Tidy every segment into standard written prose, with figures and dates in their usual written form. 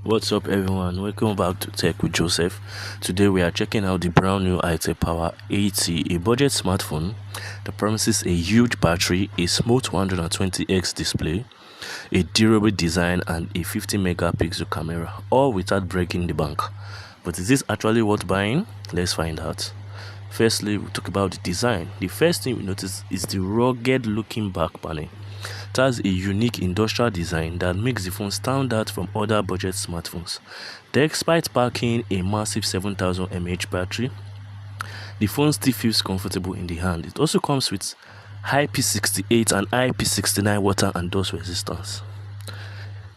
What's up everyone, welcome back to Tech with Joseph. Today we are checking out the brand new itel A200, a budget smartphone that promises a huge battery, a smooth 120x display, a durable design and a 50 megapixel camera, all without breaking the bank. But is this actually worth buying? Let's find out. Firstly, we talk about the design. The first thing we notice is the rugged looking back panel. It has a unique industrial design that makes the phone stand out from other budget smartphones. Despite packing a massive 7000 mAh battery, the phone still feels comfortable in the hand. It also comes with IP68 and IP69 water and dust resistance,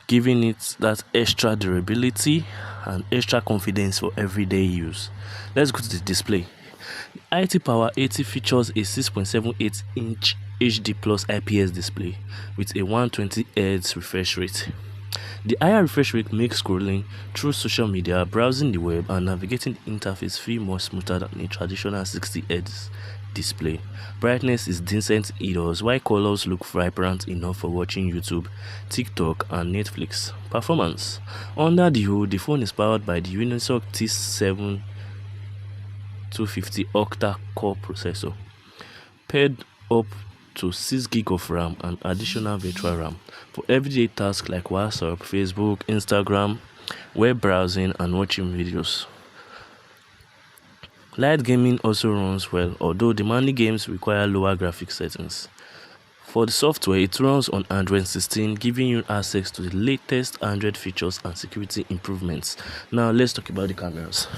giving it that extra durability and extra confidence for everyday use. Let's go to the display. The itel A200 features a 6.78-inch HD plus IPS display with a 120Hz refresh rate. The higher refresh rate makes scrolling through social media, browsing the web, and navigating the interface feel more smoother than a traditional 60Hz display. Brightness is decent indoors, while colors look vibrant enough for watching YouTube, TikTok, and Netflix. Performance. Under the hood, the phone is powered by the Unisoc T7 250 octa-core processor, paired up to 6 GB of RAM and additional virtual RAM for everyday tasks like WhatsApp, Facebook, Instagram, web browsing, and watching videos. Light gaming also runs well, although demanding games require lower graphics settings. For the software, it runs on Android 16, giving you access to the latest Android features and security improvements. Now let's talk about the cameras.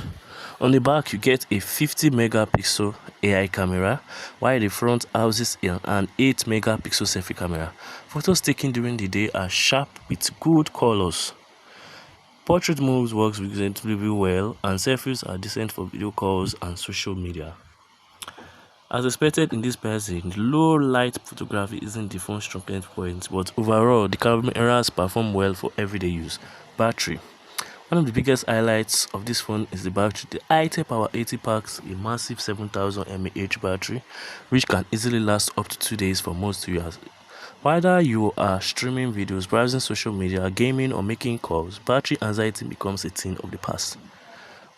On the back, you get a 50 megapixel AI camera, while the front houses an 8 megapixel selfie camera. Photos taken during the day are sharp with good colors. Portrait mode works reasonably well, and selfies are decent for video calls and social media. As expected in this pricing, the low light photography isn't the phone's strongest point, but overall the cameras perform well for everyday use. Battery. One of the biggest highlights of this phone is the battery. The itel A200 packs a massive 7000 mAh battery, which can easily last up to 2 days for most users. Whether you are streaming videos, browsing social media, gaming, or making calls, battery anxiety becomes a thing of the past.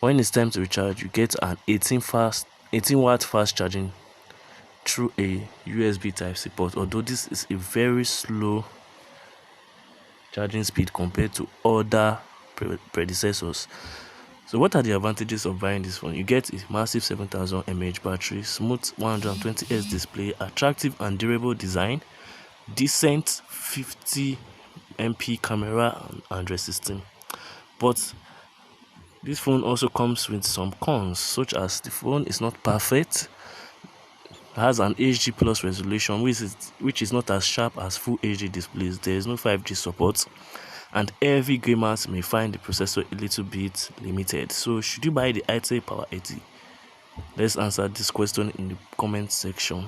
When it's time to recharge, you get an 18-watt fast charging through a USB Type-C port, although this is a very slow charging speed compared to other predecessors. So what are the advantages of buying this phone? You get a massive 7000 mAh battery, smooth 120Hz display, attractive and durable design, decent 50 MP camera, and Android system. But this phone also comes with some cons, such as the phone is not perfect, has an HD plus resolution which is not as sharp as full HD displays. There is no 5G support, and heavy gamers may find the processor a little bit limited. So should you buy the itel A200? Let's answer this question in the comment section.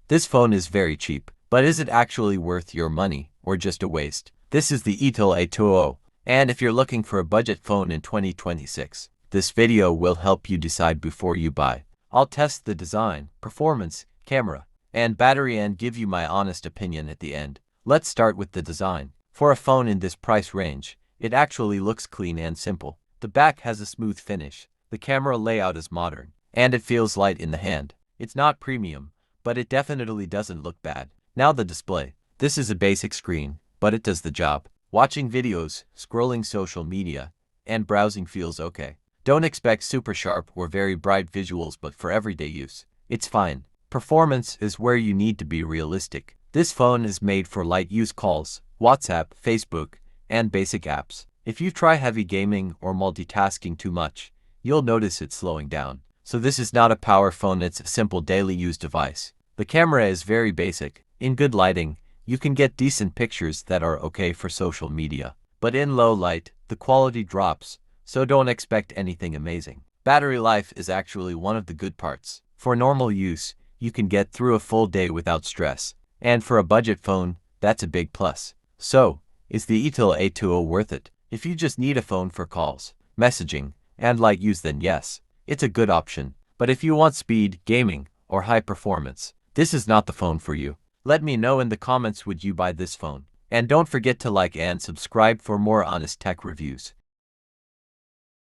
This phone is very cheap, but is it actually worth your money or just a waste? This is the itel A200, and if you're looking for a budget phone in 2026, this video will help you decide before you buy. I'll test the design, performance, camera, and battery and give you my honest opinion at the end. Let's start with the design. For a phone in this price range, it actually looks clean and simple. The back has a smooth finish, the camera layout is modern, and it feels light in the hand. It's not premium, but it definitely doesn't look bad. Now the display. This is a basic screen, but it does the job. Watching videos, scrolling social media, and browsing feels okay. Don't expect super sharp or very bright visuals, but for everyday use, it's fine. Performance is where you need to be realistic. This phone is made for light use calls, WhatsApp, Facebook, and basic apps. If you try heavy gaming or multitasking too much, you'll notice it slowing down. So this is not a power phone, it's a simple daily use device. The camera is very basic. In good lighting, you can get decent pictures that are okay for social media. But in low light, the quality drops, so don't expect anything amazing. Battery life is actually one of the good parts. For normal use, you can get through a full day without stress. And for a budget phone, that's a big plus. So, is the itel A200 worth it? If you just need a phone for calls, messaging, and light use, then yes, it's a good option. But if you want speed, gaming, or high performance, this is not the phone for you. Let me know in the comments, would you buy this phone? And don't forget to like and subscribe for more honest tech reviews.